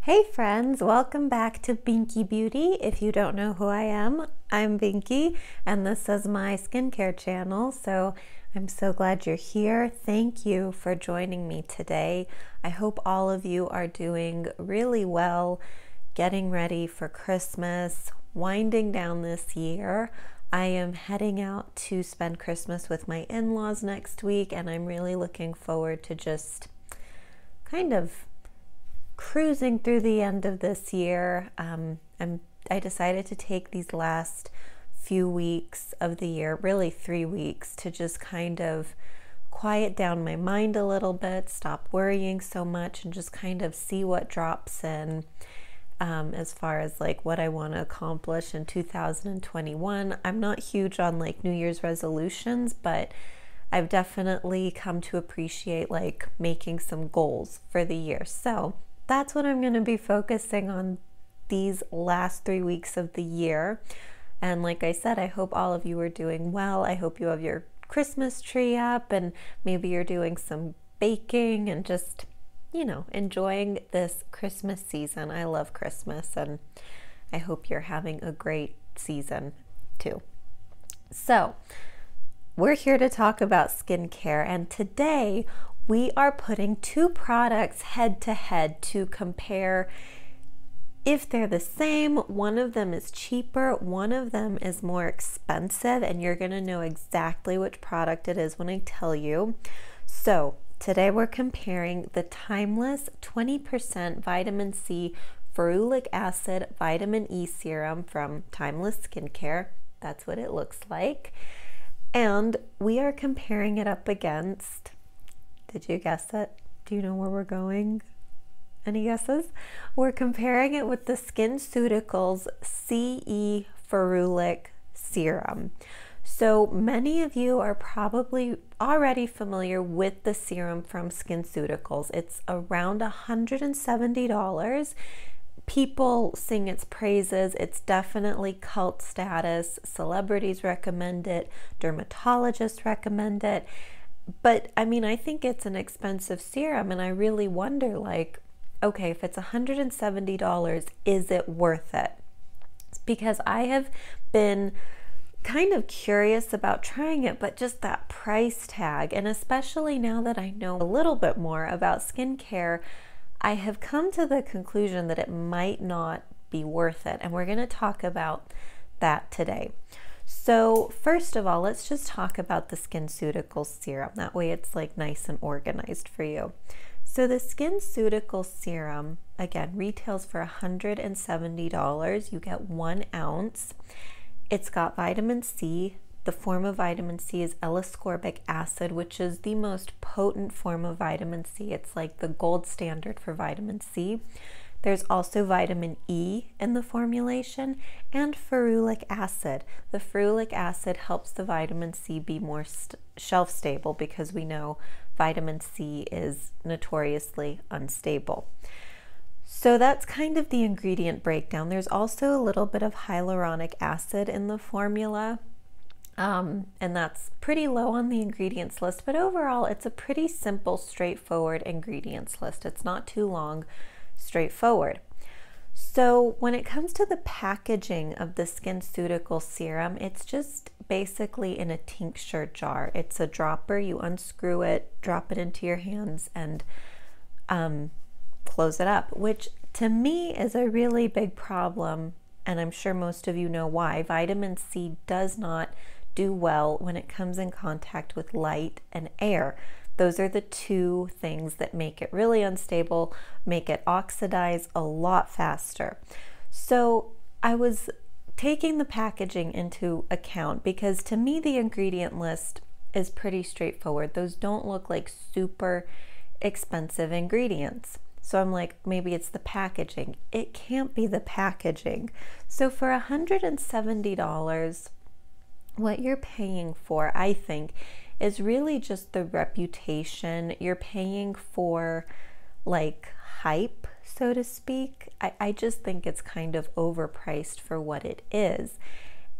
Hey friends, welcome back to Binky Beauty. If you don't know who I am, I'm Binky and this is my skincare channel. So I'm so glad you're here. Thank you for joining me today. I hope all of you are doing really well, getting ready for Christmas, winding down this year. I am heading out to spend Christmas with my in-laws next week and I'm really looking forward to just kind of cruising through the end of this year. I decided to take these last few weeks of the year, really 3 weeks, to just kind of quiet down my mind a little bit, stop worrying so much, and just kind of see what drops in as far as like what I want to accomplish in 2021. I'm not huge on like New Year's resolutions, but I've definitely come to appreciate like making some goals for the year. So that's what I'm going to be focusing on these last 3 weeks of the year. And like I said, I hope all of you are doing well. I hope you have your Christmas tree up and maybe you're doing some baking and just, you know, enjoying this Christmas season. I love Christmas and I hope you're having a great season too. So we're here to talk about skincare, and today we are putting two products head to head to compare if they're the same. One of them is cheaper, one of them is more expensive, and you're gonna know exactly which product it is when I tell you. So today we're comparing the Timeless 20% Vitamin C Ferulic Acid Vitamin E Serum from Timeless Skincare. That's what it looks like. And we are comparing it up against, did you guess it? Do you know where we're going? Any guesses? We're comparing it with the SkinCeuticals CE Ferulic Serum. So many of you are probably already familiar with the serum from SkinCeuticals. It's around $170. People sing its praises. It's definitely cult status. Celebrities recommend it. Dermatologists recommend it. But I mean, I think it's an expensive serum and I really wonder like, okay, if it's $170, is it worth it? Because I have been kind of curious about trying it, but just that price tag, and especially now that I know a little bit more about skincare, I have come to the conclusion that it might not be worth it, and we're going to talk about that today. So first of all, let's just talk about the SkinCeuticals serum. That way it's like nice and organized for you. So the SkinCeuticals serum, again, retails for $170. You get 1 ounce. It's got vitamin C. The form of vitamin C is L-ascorbic acid, which is the most potent form of vitamin C. It's like the gold standard for vitamin C. There's also vitamin E in the formulation and ferulic acid. The ferulic acid helps the vitamin C be more shelf stable because we know vitamin C is notoriously unstable. So that's kind of the ingredient breakdown. There's also a little bit of hyaluronic acid in the formula. And that's pretty low on the ingredients list, but overall it's a pretty simple, straightforward ingredients list. It's not too long, straightforward. So when it comes to the packaging of the SkinCeuticals serum, it's just basically in a tincture jar. It's a dropper. You unscrew it, drop it into your hands, and close it up, which to me is a really big problem, and I'm sure most of you know why. Vitamin C does not do well when it comes in contact with light and air. Those are the two things that make it really unstable, make it oxidize a lot faster. So I was taking the packaging into account because to me the ingredient list is pretty straightforward. Those don't look like super expensive ingredients. So I'm like, maybe it's the packaging. It can't be the packaging. So for $170, what you're paying for, I think, is really just the reputation. You're paying for like hype, so to speak. I just think it's kind of overpriced for what it is.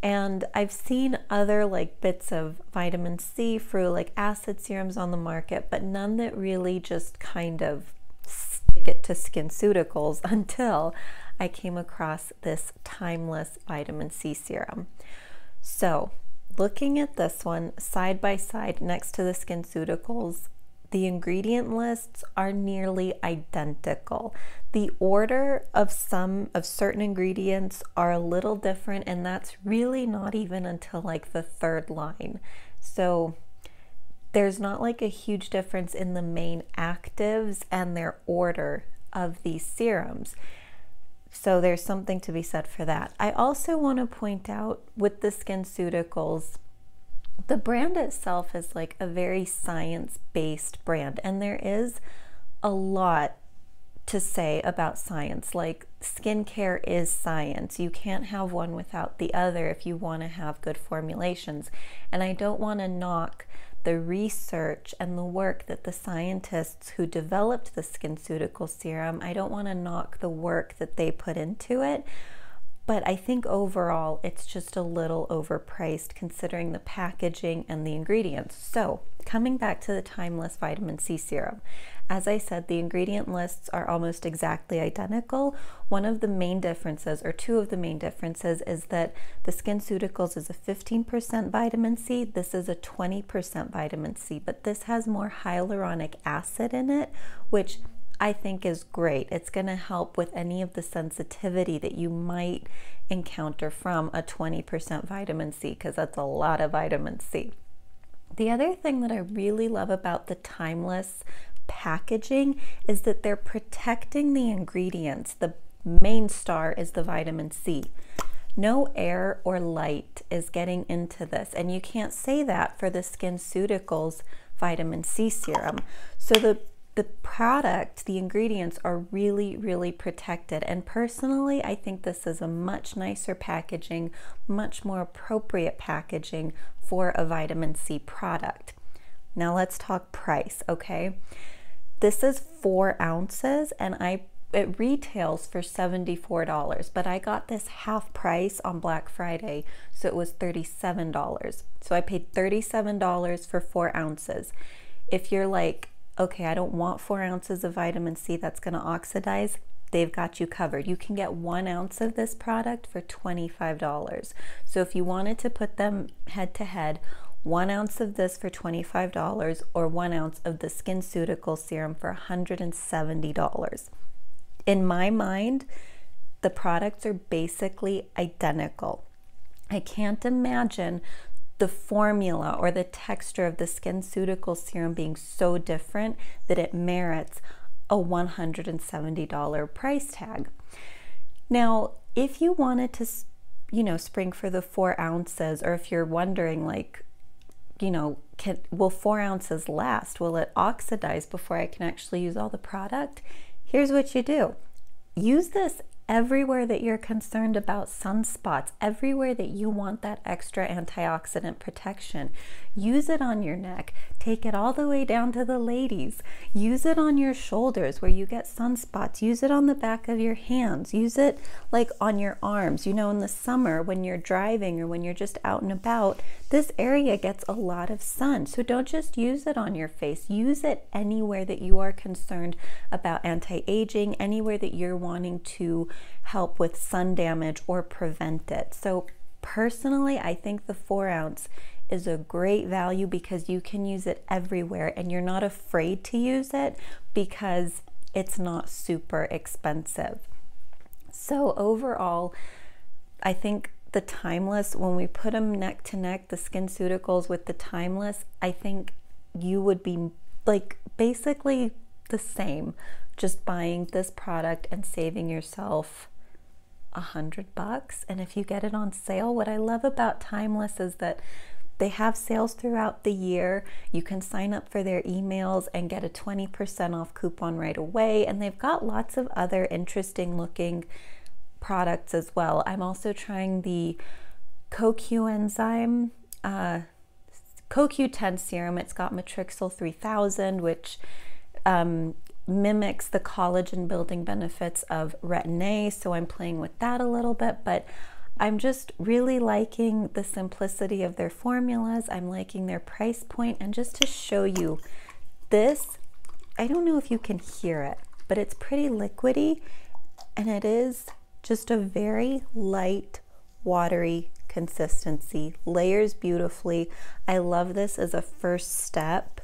And I've seen other like bits of vitamin C, ferulic acid serums on the market, but none that really just kind of ticket to SkinCeuticals until I came across this Timeless Vitamin C Serum. So looking at this one side by side next to the SkinCeuticals, the ingredient lists are nearly identical. The order of certain ingredients are a little different, and that's really not even until like the third line. So there's not like a huge difference in the main actives and their order of these serums. So there's something to be said for that. I also want to point out with the SkinCeuticals, the brand itself is like a very science-based brand, and there is a lot to say about science. Like, skincare is science. You can't have one without the other if you want to have good formulations. And I don't want to knock the research and the work that the scientists who developed the SkinCeutical serum, I don't want to knock the work that they put into it. But I think overall it's just a little overpriced considering the packaging and the ingredients. So coming back to the Timeless Vitamin C Serum, as I said, the ingredient lists are almost exactly identical. One of the main differences, or two of the main differences, is that the SkinCeuticals is a 15% vitamin C. This is a 20% vitamin C, but this has more hyaluronic acid in it, which I think is great. It's going to help with any of the sensitivity that you might encounter from a 20% vitamin C, because that's a lot of vitamin C. The other thing that I really love about the Timeless packaging is that they're protecting the ingredients. The main star is the vitamin C. No air or light is getting into this, and you can't say that for the SkinCeuticals vitamin C serum. So the product, the ingredients are really, really protected. And personally, I think this is a much nicer packaging, much more appropriate packaging for a vitamin C product. Now let's talk price, okay? This is 4 ounces and it retails for $74, but I got this half price on Black Friday, so it was $37. So I paid $37 for 4 ounces. If you're like, okay, I don't want 4 ounces of vitamin C, that's going to oxidize, they've got you covered. You can get 1 ounce of this product for $25. So if you wanted to put them head to head, 1 ounce of this for $25 or 1 ounce of the SkinCeutical serum for $170. In my mind, the products are basically identical. I can't imagine the formula or the texture of the SkinCeutical serum being so different that it merits a $170 price tag. Now, if you wanted to, spring for the 4 ounces, or if you're wondering, like, will 4 ounces last? Will it oxidize before I can actually use all the product? Here's what you do. Use this everywhere that you're concerned about sunspots, everywhere that you want that extra antioxidant protection. Use it on your neck. Take it all the way down to the ladies. Use it on your shoulders where you get sunspots. Use it on the back of your hands. Use it like on your arms. In the summer when you're driving or when you're just out and about, this area gets a lot of sun. So don't just use it on your face. Use it anywhere that you are concerned about anti-aging, anywhere that you're wanting to help with sun damage or prevent it. So personally, I think the 4 ounce is a great value because you can use it everywhere and you're not afraid to use it because it's not super expensive. So overall, I think the Timeless, when we put them neck to neck, the SkinCeuticals with the Timeless, I think you would be like basically the same, just buying this product and saving yourself $100. And if you get it on sale, what I love about Timeless is that they have sales throughout the year. You can sign up for their emails and get a 20% off coupon right away. And they've got lots of other interesting looking products as well. I'm also trying the CoQ10 serum. It's got Matrixyl 3000, which mimics the collagen building benefits of Retin-A, so I'm playing with that a little bit, but I'm just really liking the simplicity of their formulas. I'm liking their price point, and just to show you this, I don't know if you can hear it, but it's pretty liquidy, and it is just a very light, watery consistency. Layers beautifully. I love this as a first step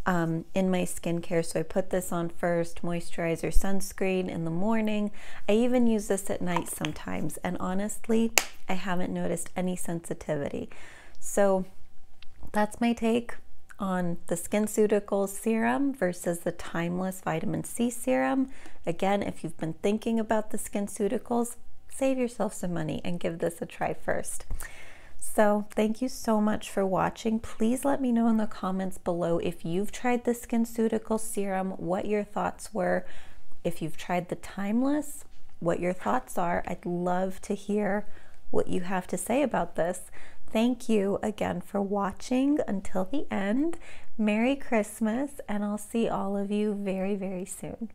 in my skincare. So I put this on first, moisturizer, sunscreen in the morning. I even use this at night sometimes, and honestly, I haven't noticed any sensitivity. So that's my take on the SkinCeuticals serum versus the Timeless Vitamin C serum. Again, if you've been thinking about the SkinCeuticals, save yourself some money and give this a try first. So thank you so much for watching. Please let me know in the comments below if you've tried the SkinCeuticals serum, what your thoughts were. If you've tried the Timeless, what your thoughts are. I'd love to hear what you have to say about this. Thank you again for watching until the end. Merry Christmas, and I'll see all of you very, very soon.